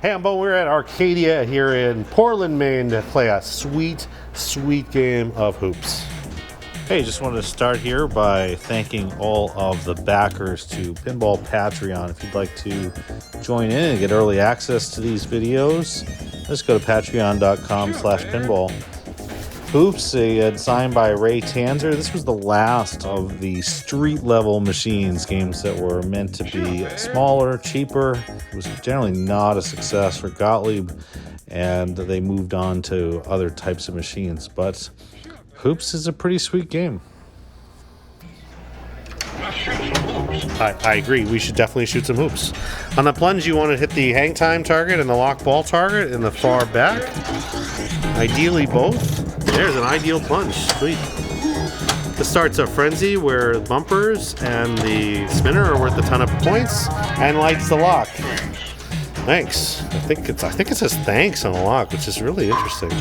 Hey, I'm Bo. We're at Arcadia here in Portland, Maine to play a sweet, sweet game of hoops. Hey, just wanted to start here by thanking all of the backers to Pinball Patreon. If you'd like to join in and get early access to these videos, just go to patreon.com/pinball. Hoops, designed by Ray Tanzer. This was the last of the street-level machines, games that were meant to be smaller, cheaper. It was generally not a success for Gottlieb, and they moved on to other types of machines. But Hoops is a pretty sweet game. I agree. We should definitely shoot some hoops. On the plunge, you want to hit the hang time target and the lock ball target in the far back. Ideally both. There's an ideal plunge. Sweet. This starts a frenzy where bumpers and the spinner are worth a ton of points and lights the lock. Thanks. I think it says thanks on the lock, which is really interesting.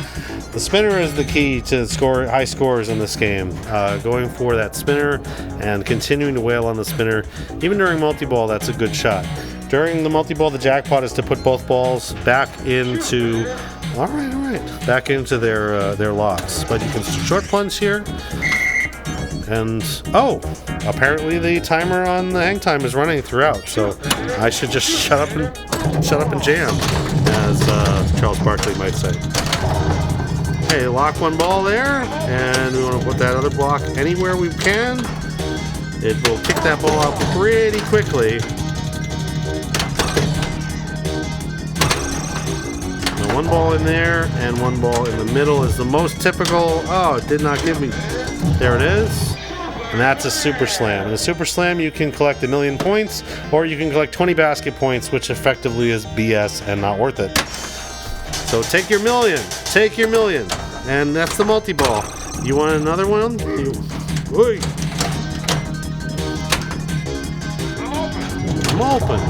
The spinner is the key to score high scores in this game. Going for that spinner and continuing to wail on the spinner. Even during multi-ball, that's a good shot. During the multi-ball, the jackpot is to put both balls back into back into their locks. But you can short plunge here. And apparently the timer on the hang time is running throughout, so I should just shut up and jam, as Charles Barkley might say. Okay, lock one ball there, and we want to put that other block anywhere we can. It will kick that ball out pretty quickly. Now, one ball in there and one ball in the middle is the most typical. Oh, it did not give me. There it is. And that's a super slam. In a super slam, you can collect 1,000,000 points, or you can collect 20 basket points, which effectively is BS and not worth it. So take your million, and that's the multi-ball. You want another one? I'm open.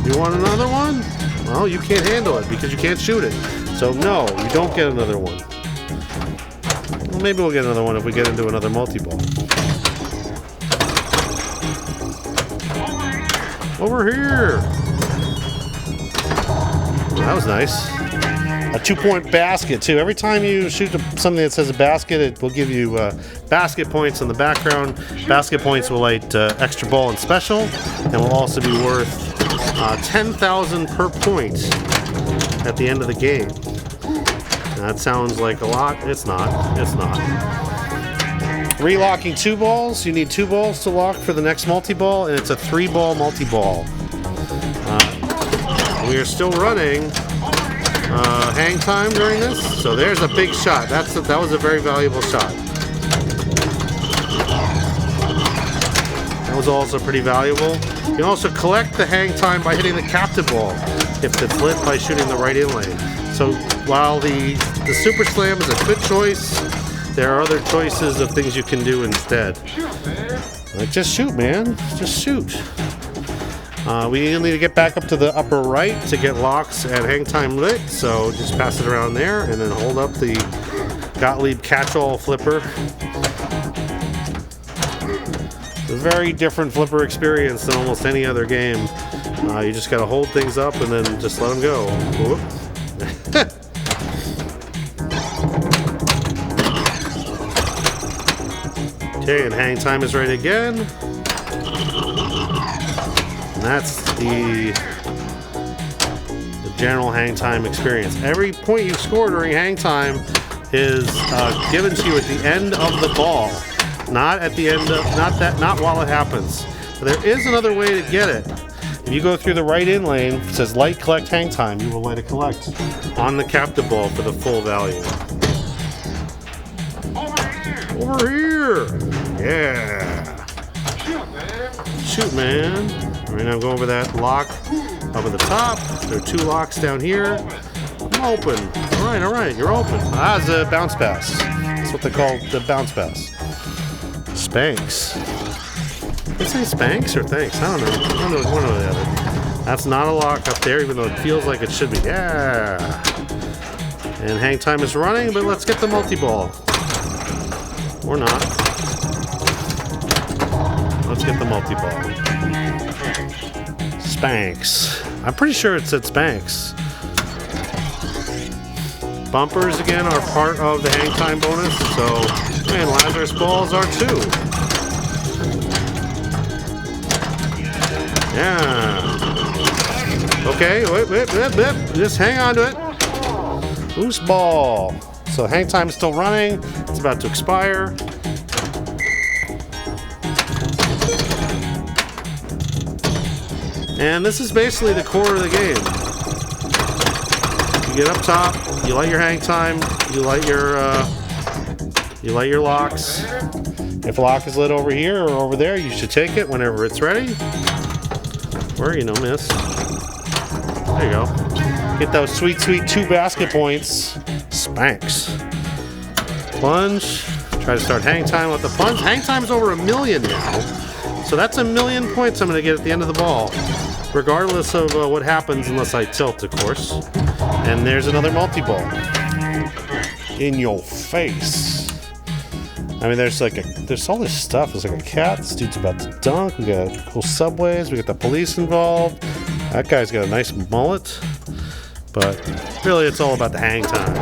You want another one? Well, you can't handle it because you can't shoot it. So no, you don't get another one. Well, maybe we'll get another one if we get into another multi-ball. Over here. Well, that was nice. A 2-point basket, too. Every time you shoot something that says a basket, it will give you basket points in the background. Basket points will light extra ball and special, and will also be worth 10,000 per point at the end of the game. That sounds like a lot. It's not. It's not. Relocking 2 balls. You need 2 balls to lock for the next multi-ball, and it's a 3-ball multi-ball. We are still running hang time during this, so there's a big shot. That was a very valuable shot. That was also pretty valuable. You can also collect the hang time by hitting the captive ball if it's lit by shooting the right in lane. So while the super slam is a good choice, there are other choices of things you can do instead. Like, just shoot, man. Just shoot. We need to get back up to the upper right to get locks and hang time lit, so just pass it around there and then hold up the Gottlieb catch-all flipper. It's a very different flipper experience than almost any other game. You just gotta hold things up and then just let them go. Okay, and hang time is right again. And that's the general hang time experience. Every point you score during hang time is given to you at the end of the ball, not at the end of not while it happens. But there is another way to get it. If you go through the right in lane, it says light collect hang time. You will light a collect on the captive ball for the full value. Over here. Yeah. Shoot, man. All right, now go over that lock up at the top. There are 2 locks down here. I'm open. All right, you're open. It's a bounce pass. That's what they call the bounce pass. Spanks. Did I say Spanks or thanks? I don't know. One or the other. That's not a lock up there, even though it feels like it should be. Yeah. And hang time is running, but let's get the multi-ball. Or not. Let's get the multi-ball. Spanks. I'm pretty sure it said Spanks. Bumpers, again, are part of the hang time bonus, so, and Lazarus balls are too. Yeah. Okay, wait, just hang on to it. Loose ball. So hang time is still running. It's about to expire. And this is basically the core of the game. You get up top, you light your hang time, you light your locks. If a lock is lit over here or over there, you should take it whenever it's ready. Or, you know, miss. There you go. Get those sweet 2 basket points. Spanks. Plunge. Try to start hang time with the plunge. Hang time's over 1 million now. So that's 1 million points I'm going to get at the end of the ball. Regardless of what happens, unless I tilt, of course. And there's another multi-ball. In your face. I mean, there's all this stuff. There's like a cat. This dude's about to dunk. We got cool subways. We got the police involved. That guy's got a nice mullet. But really, it's all about the hang time.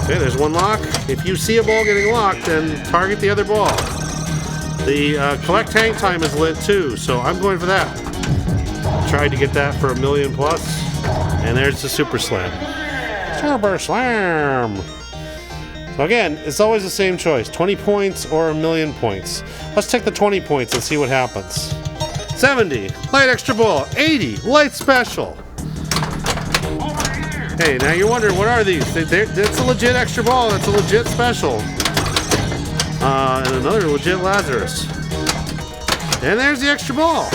Okay, there's one lock. If you see a ball getting locked, then target the other ball. The collect hang time is lit too, so I'm going for that. Tried to get that for 1 million plus, and there's the Super Slam. Super Slam! So again, it's always the same choice, 20 points or 1 million points. Let's take the 20 points and see what happens. 70, light extra ball. 80, light special. Hey, now you're wondering, what are these? That's a legit extra ball, that's a legit special. And another legit Lazarus. And there's the extra ball.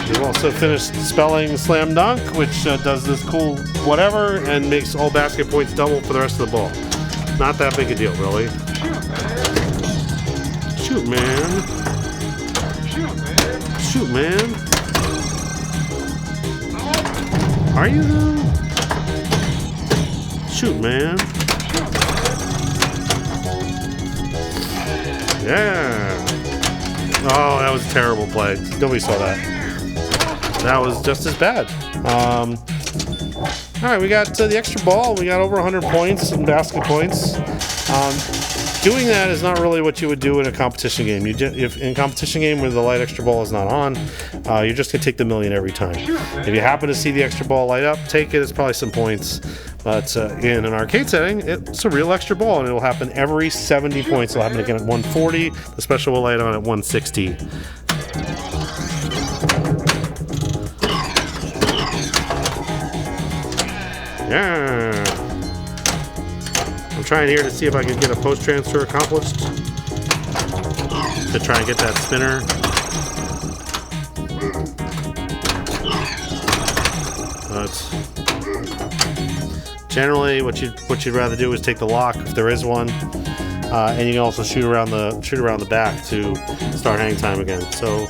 We've also finished spelling Slam Dunk, which does this cool whatever and makes all basket points double for the rest of the ball. Not that big a deal, really. Shoot, man. Shoot, man. Are you though? Shoot, man. Yeah. Oh, that was a terrible play. Nobody saw that. That was just as bad. All right, we got the extra ball. We got over 100 points and basket points. Doing that is not really what you would do in a competition game. If in a competition game where the light extra ball is not on, you're just gonna take the 1 million every time. If you happen to see the extra ball light up, take it. It's probably some points. But in an arcade setting, it's a real extra ball, and it'll happen every 70 points. It'll happen again at 140. The special will light on at 160. Yeah. I'm trying here to see if I can get a post transfer accomplished to try and get that spinner. But generally, what you'd rather do is take the lock if there is one, and you can also shoot around the back to start hang time again. So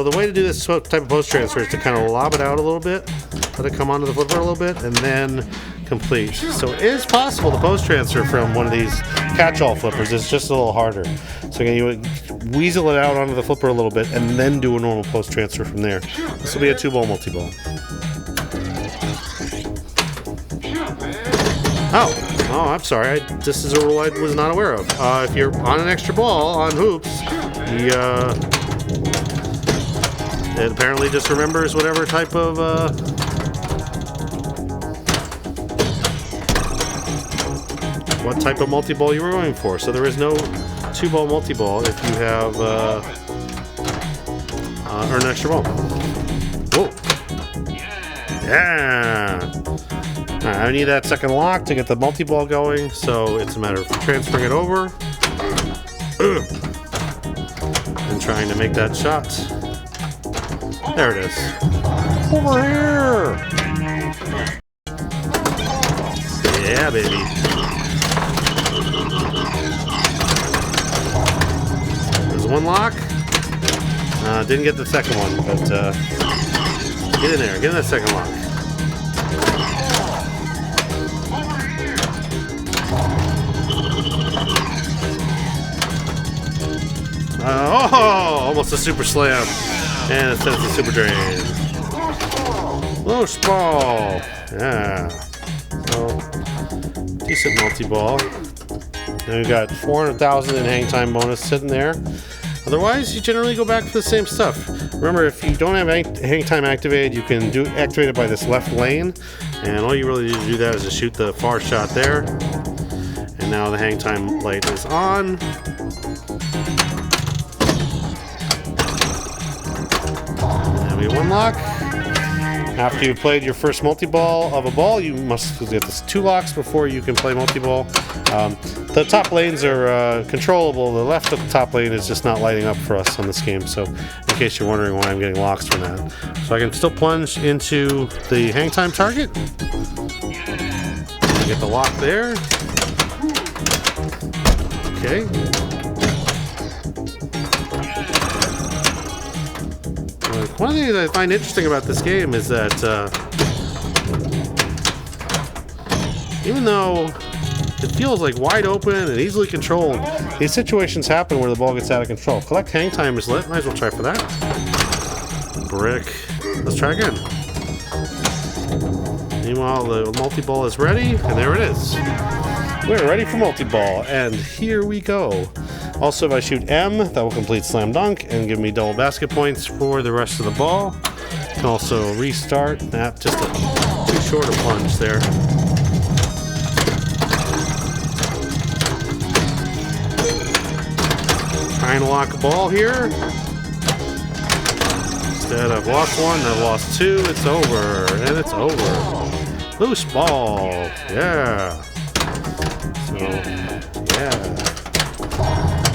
the way to do this type of post transfer is to kind of lob it out a little bit, let it come onto the flipper a little bit, and then complete. So it is possible to post transfer from one of these catch-all flippers. It's just a little harder. So again, you would weasel it out onto the flipper a little bit and then do a normal post transfer from there. This will be a 2-ball multi-ball. Oh, I'm sorry. This is a rule I was not aware of. If you're on an extra ball on hoops, it apparently just remembers whatever type of what type of multi-ball you were going for. So there is no 2-ball multi-ball if you have or an extra ball. Whoa. Yeah. All right, I need that second lock to get the multi-ball going, so it's a matter of transferring it over and trying to make that shot. There it is. Over here. Yeah, baby. There's one lock. Didn't get the second one, but get in there. Get in that second lock. Almost a super slam. And it says the super drain. Loose ball. Yeah. So, decent multi-ball. Now we got 400,000 in hang time bonus sitting there. Otherwise, you generally go back to the same stuff. Remember, if you don't have hang time activated, you can activate it by this left lane. And all you really need to do that is to shoot the far shot there. And now the hang time light is on. And we one lock. After you've played your first multi-ball of a ball, you must get this 2 locks before you can play multi-ball. The top lanes are controllable. The left of the top lane is just not lighting up for us on this game. So in case you're wondering why I'm getting locks from that. So I can still plunge into the hang time target. Get the lock there. Okay. One of the things I find interesting about this game is that even though it feels like wide open and easily controlled, these situations happen where the ball gets out of control. Collect hang time is lit. Might as well try for that. Brick. Let's try again. Meanwhile, the multi-ball is ready, and there it is. We're ready for multi-ball, and here we go. Also, if I shoot M, that will complete slam dunk and give me double basket points for the rest of the ball. Can also restart. Just a too short a plunge there. Trying to lock a ball here. Instead, I've lost 1, I've lost 2. It's over, and it's over. Loose ball. Yeah. So, yeah.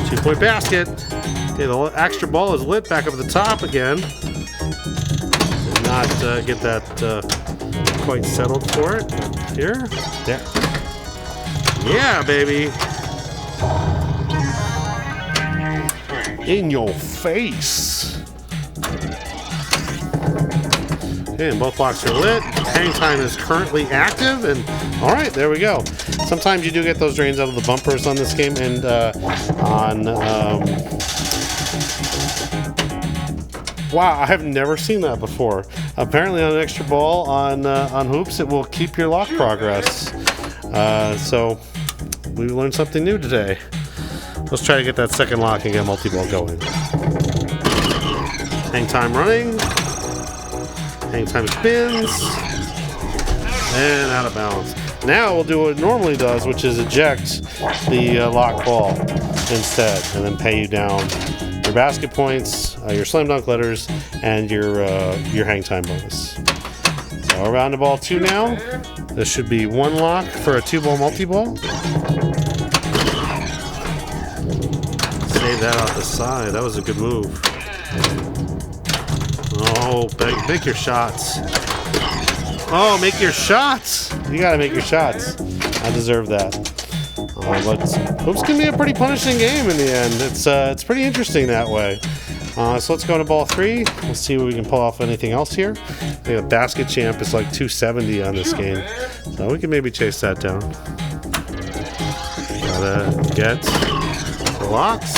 2-point basket. Okay, the extra ball is lit back up at the top again. Did not get that quite settled for it. Here. Yeah. Yeah, baby. In your face. Okay, and both blocks are lit. Hang time is currently active, and all right, there we go. Sometimes you do get those drains out of the bumpers on this game, and wow, I have never seen that before. Apparently, on an extra ball on hoops, it will keep your lock progress. So we learned something new today. Let's try to get that second lock and get multi-ball going. Hang time running. Hang time spins. And out of bounds. Now we'll do what it normally does, which is eject the lock ball instead, and then pay you down your basket points, your slam dunk letters, and your hang time bonus. So we're on to ball 2 now. This should be 1 lock for a 2-ball multi-ball. Save that off the side. That was a good move. Oh, make your shots. Oh, make your shots. You gotta make your shots. I deserve that. But hoops can be a pretty punishing game in the end. It's pretty interesting that way. So let's go to ball 3. We'll see what we can pull off anything else here. I think the basket champ is like 270 on this game. So we can maybe chase that down. Gotta get the locks.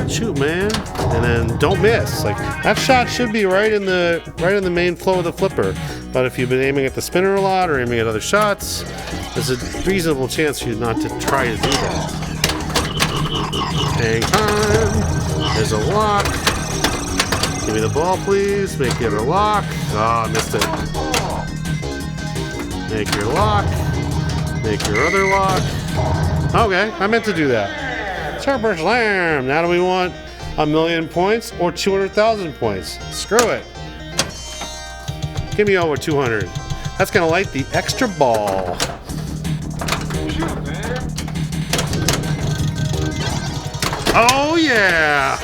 Shoot, man, and then don't miss. Like that shot should be right in the main flow of the flipper. But if you've been aiming at the spinner a lot or aiming at other shots, there's a reasonable chance for you not to try to do that. Hang time. There's a lock. Give me the ball, please. Make it a lock. Ah, I missed it. Make your lock. Make your other lock. Okay, I meant to do that. Super slam. Now do we want 1,000,000 points or 200,000 points? Screw it. Give me over 200. That's gonna light the extra ball. Oh yeah.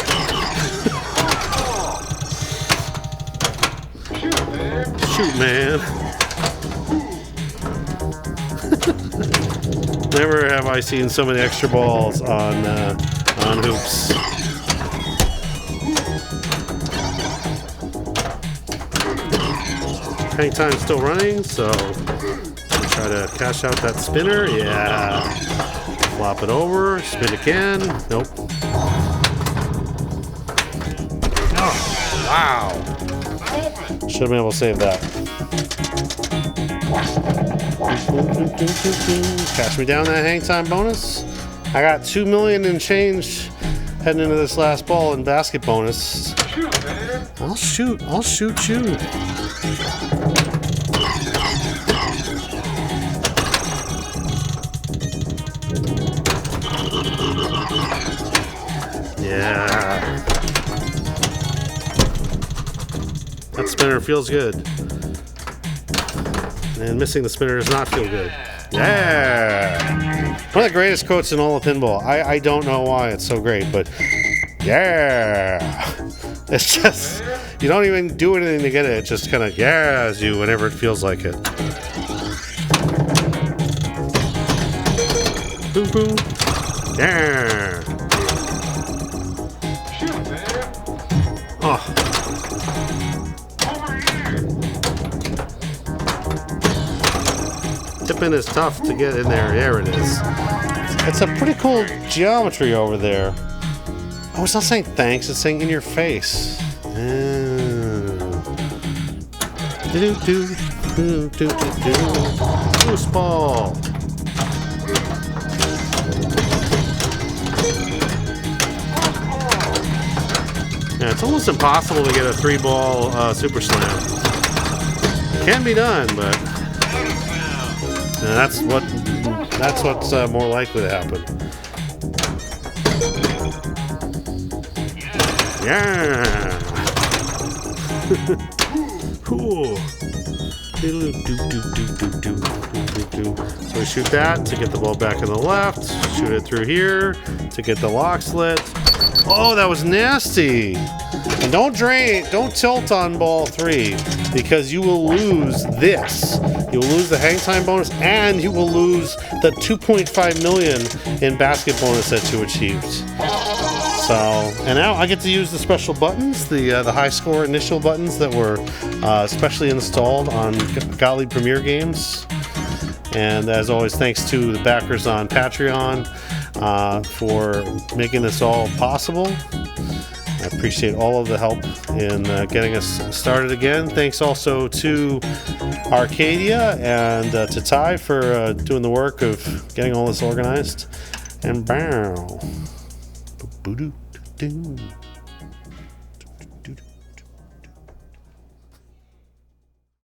Shoot, man. Never have I seen so many extra balls on hoops. Hang time's still running, so Try to cash out that spinner. Yeah. Flop it over. Spin again. Nope. Oh, wow. Should have been able to save that. Cash me down that hang time bonus. I got 2 million and change heading into this last ball in basket bonus. I'll shoot you. Yeah. That spinner feels good. And missing the spinner does not feel good. Yeah! One of the greatest quotes in all of pinball. I don't know why it's so great, but yeah! It's just, you don't even do anything to get it. It just kind of yeahs you whenever it feels like it. Boom, boom. Yeah! Oh. Tipping is tough to get in there. There it is. It's a pretty cool geometry over there. Oh, it's not saying thanks. It's saying in your face. Loose ball. Yeah, it's almost impossible to get a 3-ball super slam. Can be done, but that's what's more likely to happen. Yeah. Cool. So we shoot that to get the ball back in the left. Shoot it through here to get the lock slit. Oh, that was nasty. And don't tilt on ball 3 because you will lose this. You will lose the hang time bonus and you will lose the 2.5 million in basket bonus that you achieved. So, and now I get to use the special buttons, the high score initial buttons that were specially installed on Gottlieb Premier games. And as always, thanks to the backers on Patreon for making this all possible. I appreciate all of the help in getting us started again. Thanks also to Arcadia and to Ty for doing the work of getting all this organized. And bow. Boo-doo-doo-doo.